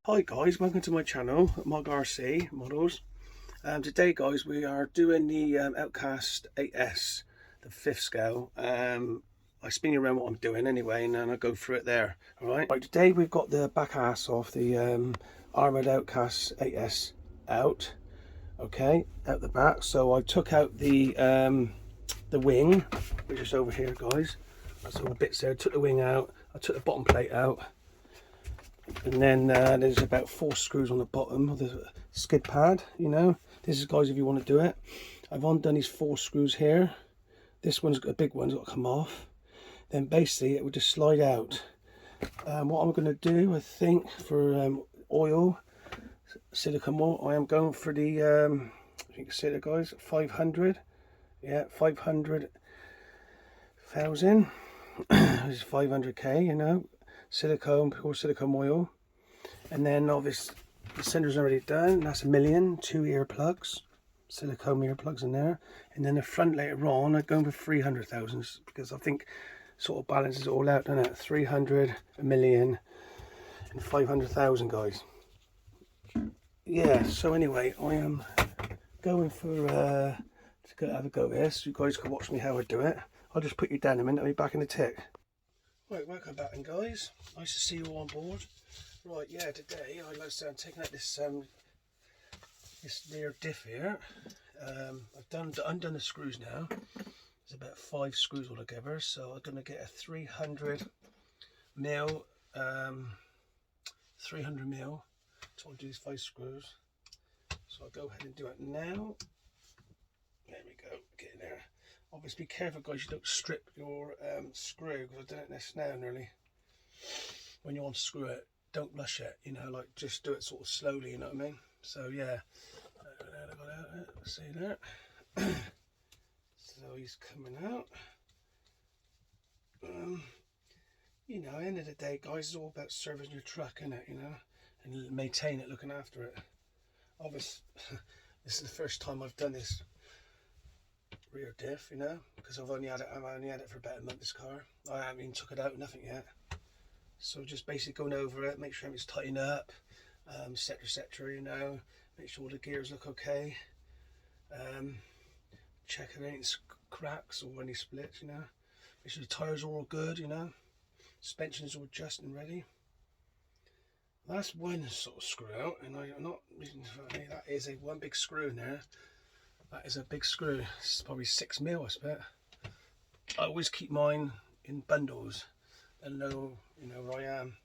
Hi guys, welcome to my channel, Mog RC Models. Today guys we are doing the Outcast 8S, the 5th scale. I spin you around what I'm doing anyway and then I go through it there. Alright, today we've got the back ass of the armoured Outcast 8S out. Okay, out the back. So I took out the wing, which is over here guys. That's all the bits there. Took the wing out, I took the bottom plate out. And then there's about 4 screws on the bottom of the skid pad, you know. This is guys if you want to do it. I've undone these 4 screws here. This one's got a big one's got to come off. Then basically it will just slide out. What I'm going to do, I think, for oil, silicone oil, I am going for the, you can see it guys, 500. Yeah, 500,000. This is 500k, you know. Silicone, pure silicone oil, and then obviously the center's already done. That's 1,000,000, 2 earplugs, silicone earplugs in there, and then the front later on I'm going for 300,000 because I think sort of balances it all out, doesn't it? 300, 1,000,000, and 500,000 guys. Yeah. So anyway, I am going for to go have a go at this. You guys can watch me how I do it. I'll just put you down a minute. I'll be back in a tick. Right, welcome back then guys, nice to see you all on board. Right, yeah, today I'm taking out this this rear diff here. I've undone the screws now. There's about 5 screws altogether, so I'm going to get a 300 mil, 300 mil. So I'll do these 5 screws. So I'll go ahead and do it now. There we go, get in there. Obviously be careful guys, you don't strip your screw, because I've done it this now nearly. When you want to screw it, don't rush it, you know, like just do it sort of slowly, you know what I mean? So yeah, see that? So he's coming out. You know, at the end of the day guys, it's all about servicing your truck, isn't it, you know, and maintain it, looking after it. Obviously this is the first time I've done this rear diff, you know, because I've only had it for about a month, this car. I haven't even took it out, nothing yet. So just basically going over it, make sure everything's tightened up, etc, you know, make sure all the gears look okay, check if anything's cracks or any splits, you know, make sure the tyres are all good, you know, suspension is all just and ready. That's one sort of screw out, and I'm not reason for that is one big screw in there. That is a big screw. It's probably 6 mil, I bet. I always keep mine in bundles and know, you know, where I am,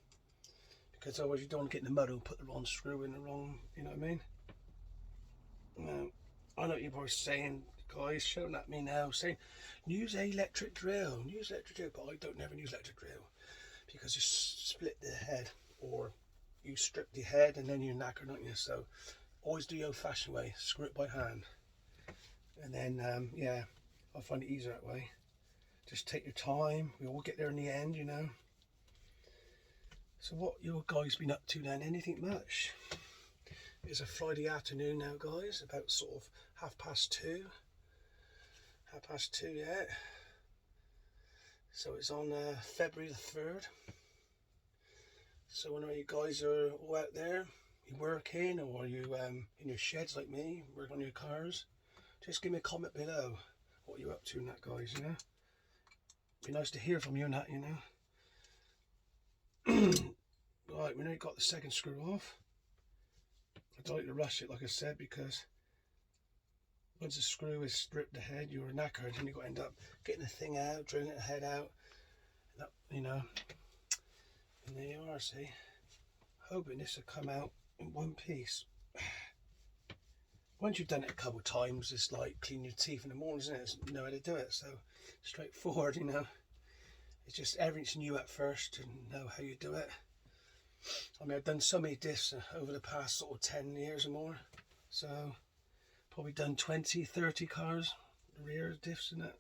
because otherwise you don't want to get in the mud and put the wrong screw in the wrong, you know what I mean? Now, I know you're probably saying, guys, shouting at me now, saying, use an electric drill, but I don't never use electric drill, because you split the head, or you strip the head and then you knacker, don't you? So always do the old-fashioned way, screw it by hand. And then, yeah, I find it easier that way. Just take your time. We all get there in the end, you know. So what your guys been up to then? Anything much? It's a Friday afternoon now, guys. About sort of 2:30. 2:30, yeah. So it's on February the 3rd. So when you guys are all out there, you working, or you in your sheds like me, working on your cars, just give me a comment below what you're up to and that, guys, you know. Be nice to hear from you and that, you know. Right, we nearly got the second screw off. I don't like to rush it, like I said, because once the screw is stripped the head, you're knackered, and you've got to end up getting the thing out, drilling the head out, that, you know. And there you are, see. Hoping this will come out in one piece. Once you've done it a couple of times, it's like cleaning your teeth in the morning, isn't it? It's no way to do it, so straightforward, you know. It's just everything's new at first to know how you do it. I mean, I've done so many diffs over the past sort of 10 years or more, so probably done 20, 30 cars, rear diffs and that,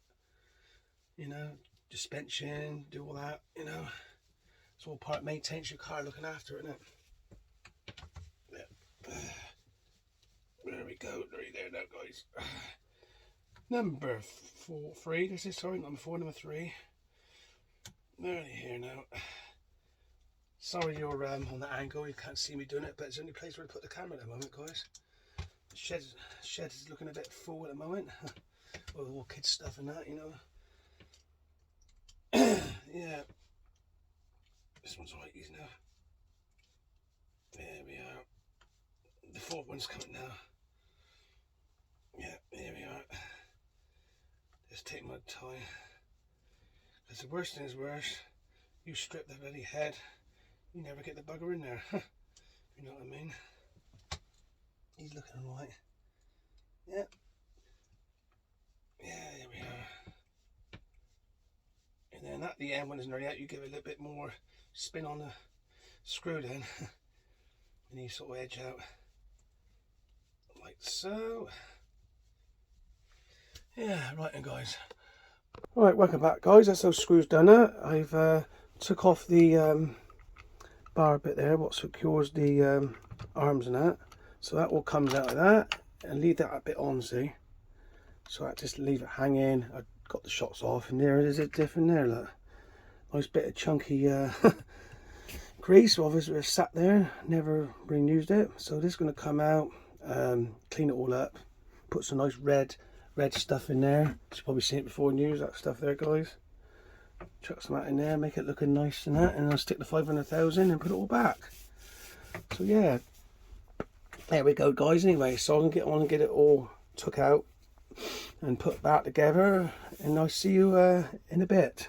you know, suspension, do all that, you know. It's all part, maintains your car, looking after it, isn't it? Yeah. There we go, right there now, guys. Number 3, this is, sorry, number 4, number 3. Nearly here now. Sorry you're on that angle, you can't see me doing it, but it's the only place where to put the camera at the moment, guys. The shed is looking a bit full at the moment. With all kids stuff and that, you know. Yeah. This one's alright, easy now. There we are. The fourth one's coming now. Yeah, there we are. Just take my time. Because the worst thing is worse, you strip the bloody head, you never get the bugger in there. You know what I mean? He's looking alright. Yeah. Yeah, there we are. And then at the end, when it's nearly out, you give it a little bit more spin on the screw then. And you sort of edge out. Like so. Yeah, right then guys. Alright, welcome back guys. That's those screws done now. I've took off the bar bit there, what secures the arms and that. So that all comes out of that. And leave that a bit on, see. So I just leave it hanging. I got the shots off and there it is, a diff in there, look. Nice bit of chunky grease, obviously it's sat there, never really used it. So this is going to come out, clean it all up, put some nice red stuff in there. You've probably seen it before and use that stuff there, guys. Chuck some out in there, make it looking nice and that, and I'll stick the 500,000 and put it all back. So yeah, there we go guys. Anyway, so I'm going to get on and get it all took out and put back together, and I'll see you in a bit.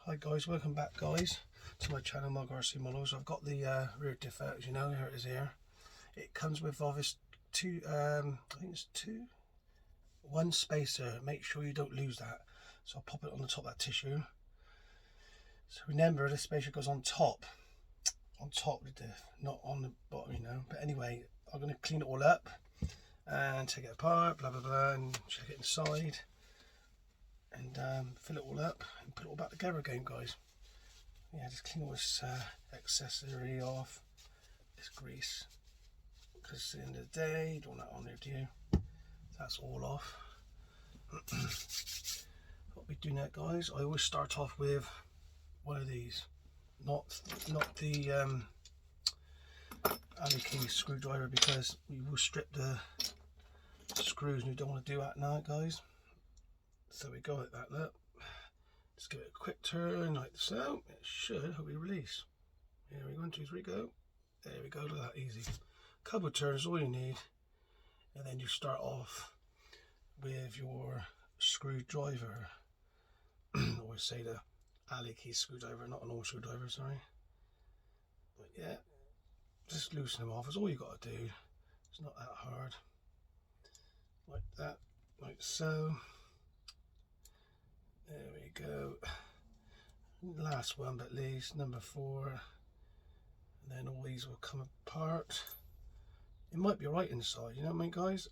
Hi guys, welcome back guys to my channel, Mark RC Models. I've got the rear diff out, as you know, here it is here. It comes with obviously I think it's one spacer. Make sure you don't lose that. So I'll pop it on the top of that tissue. So remember, this spacer goes on top of the diff, not on the bottom, you know. But anyway, I'm going to clean it all up and take it apart, blah blah blah, and check it inside, and fill it all up and put it all back together again, guys. Yeah, just clean all this accessory off, this grease, because at the end of the day, you don't want that on there, do you? That's all off. What we do now, guys, I always start off with one of these, not the Allen key screwdriver, because we will strip the screws and you don't want to do that now, guys. So we go like that, look. Just give it a quick turn like so. It should hopefully release. Here we go, 1, 2, 3, go. There we go, look at that, easy. Couple of turns, all you need, and then you start off with your screwdriver. I always say the Allen key screwdriver, not an old screwdriver, sorry. But yeah, just loosen them off. That's all you got to do. It's not that hard. Like that, like so. There we go. Last one but least, number 4. And then all these will come apart. It might be right inside, you know what I mean, guys?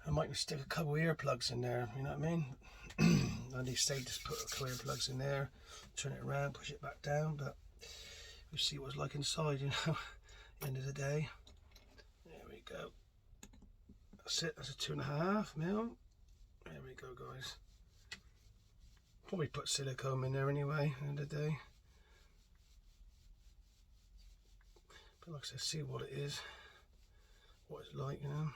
I might stick a couple of earplugs in there, you know what I mean? And they say just put a couple of earplugs in there, turn it around, push it back down, but you see what it's like inside, you know, at the end of the day. There we go. That's it, that's a 2.5 mil. There we go, guys. Probably put silicone in there anyway, at the end of the day. But like I said, see what it is, what it's like, you know.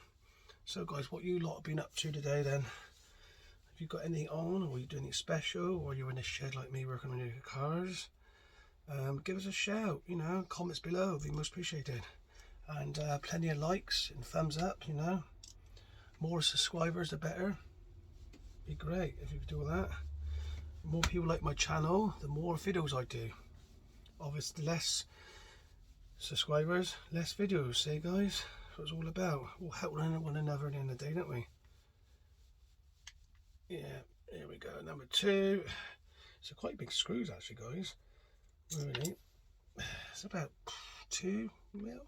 So guys, what you lot have been up to today then? Have you got anything on, or are you doing anything special, or you're in a shed like me working on your cars? Give us a shout, you know, comments below would be most appreciated. And plenty of likes and thumbs up, you know. More subscribers the better. Be great if you could do all that. The more people like my channel, the more videos I do. Obviously less subscribers, less videos, see guys? That's what it's all about. We'll help one another at the end of the day, don't we? Yeah, here we go, number 2. It's quite big screws actually, guys. Really. It's about 2 mil.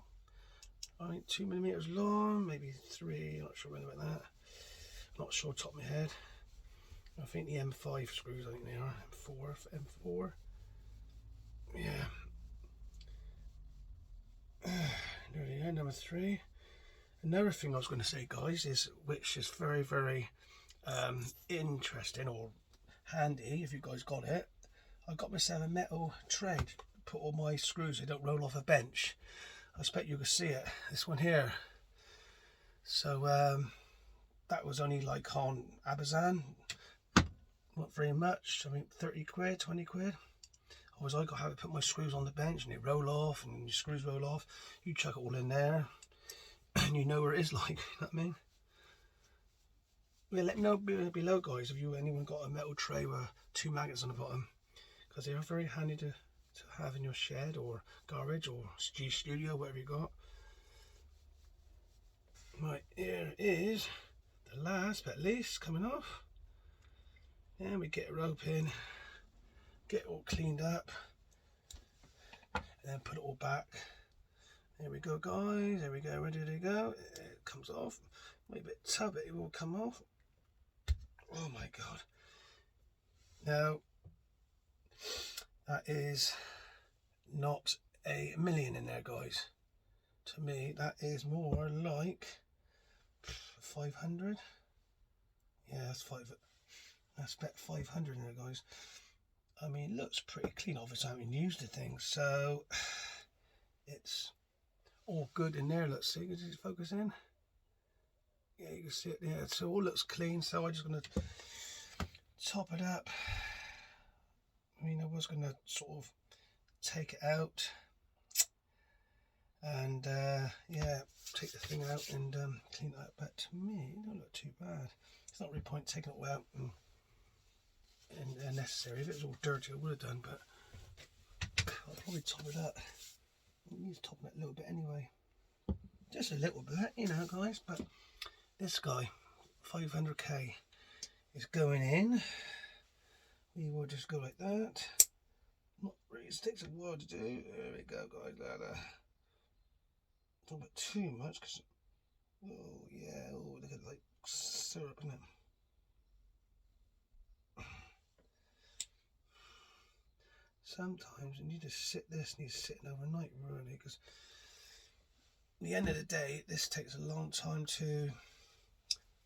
I think 2 millimeters long, maybe 3, not sure about that. Not sure top of my head. I think the M5 screws, I think they are. M4. Yeah. There we go, number 3. Another thing I was going to say, guys, is which is very, very interesting or handy if you guys got it. I got myself a metal tray, put all my screws, they don't roll off a bench. I expect you can see it, this one here. So that was only like on Amazon, not very much. I mean 30 quid, 20 quid. Otherwise I got to have to put my screws on the bench and they roll off, and your screws roll off. You chuck it all in there and you know where it is, like, you know what I mean? Yeah, let me know below, guys, if anyone got a metal tray with 2 magnets on the bottom, because they are very handy to have in your shed or garage or studio, whatever you got. Right, here is the last but least coming off. And we get a rope in, get it all cleaned up, and then put it all back. There we go, guys. There we go, ready to go. It comes off. Maybe a bit tough, but it will come off. Oh my god. Now, that is not a million in there, guys. To me, that is more like 500. Yeah, that's about 500 in there, guys. I mean, it looks pretty clean. Obviously I haven't used the thing, so it's all good in there. Let's see, is it focus in? Yeah, you can see it. Yeah, so all looks clean. So I'm just gonna top it up. I mean, I was gonna sort of take it out and yeah, take the thing out and clean it up, but to me it don't look too bad. It's not really point taking it all out and necessary. If it was all dirty I would have done, but I'll probably top it up. I need to top it a little bit anyway, just a little bit, you know, guys. But this guy, 500k, is going in. We will just go like that. Not really, it takes a while to do. There we go, guys. Don't put too much, because oh yeah, oh look at like syrup in it. Sometimes you need to sit this needs sitting overnight, really, because at the end of the day this takes a long time to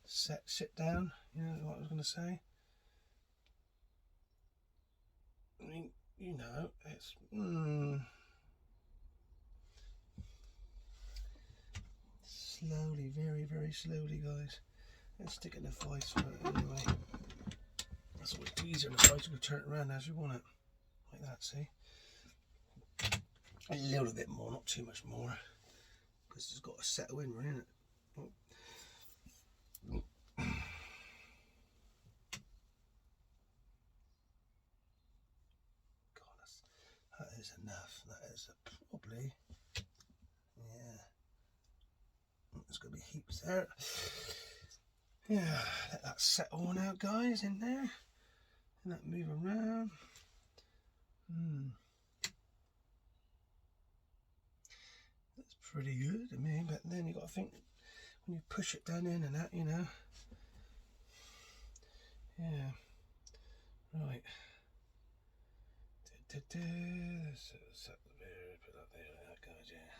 sit down. You know what I was going to say? I mean, you know, it's slowly, very, very slowly, guys. Let's stick it in the vise for it anyway. That's always easier in the vise. You can turn it around as you want it. Like that, see? A little bit more, not too much more. Because it's got to settle in, really, isn't it? Oh. God, that is enough. That is probably, yeah. There's going to be heaps there. Yeah, let that settle now, guys, in there. And that move around. That's pretty good to me, but then you got to think when you push it down in and that, you know. Yeah. Right. Put that there, like that, guys. Yeah.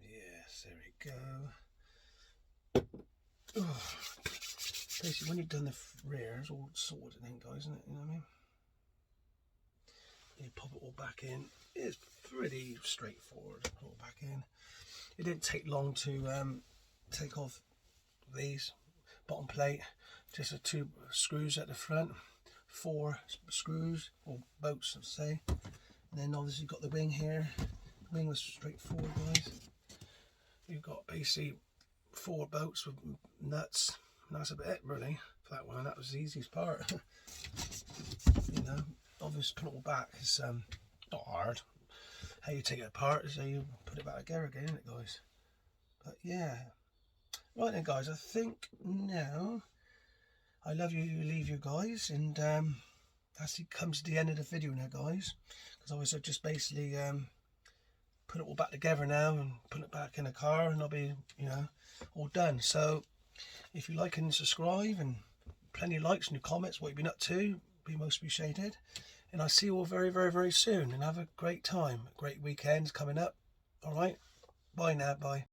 Yes, there we go. Oh. Basically, when you've done the rear, it's all sorted then, guys, isn't it? You know what I mean? You pop it all back in. It's pretty straightforward. Put it all back in. It didn't take long to take off these bottom plate. Just the 2 screws at the front, 4 screws or bolts, let's say. And then obviously you've got the wing here. The wing was straightforward, guys. You've got basically 4 bolts with nuts. And that's about it, really, for that one. That was the easiest part. You know, obviously put it all back is not hard. How you take it apart is how you put it back together again, isn't it, guys? But yeah. Right then, guys, I think now I love you, leave you guys, and as it comes to the end of the video now, guys, because I was just basically put it all back together now and put it back in the car, and I'll be, you know, all done. So if you like and subscribe, and plenty of likes and your comments, what you've been up to, be most appreciated. And I'll see you all very, very, very soon, and have a great time. A great weekend coming up. All right, bye now, bye.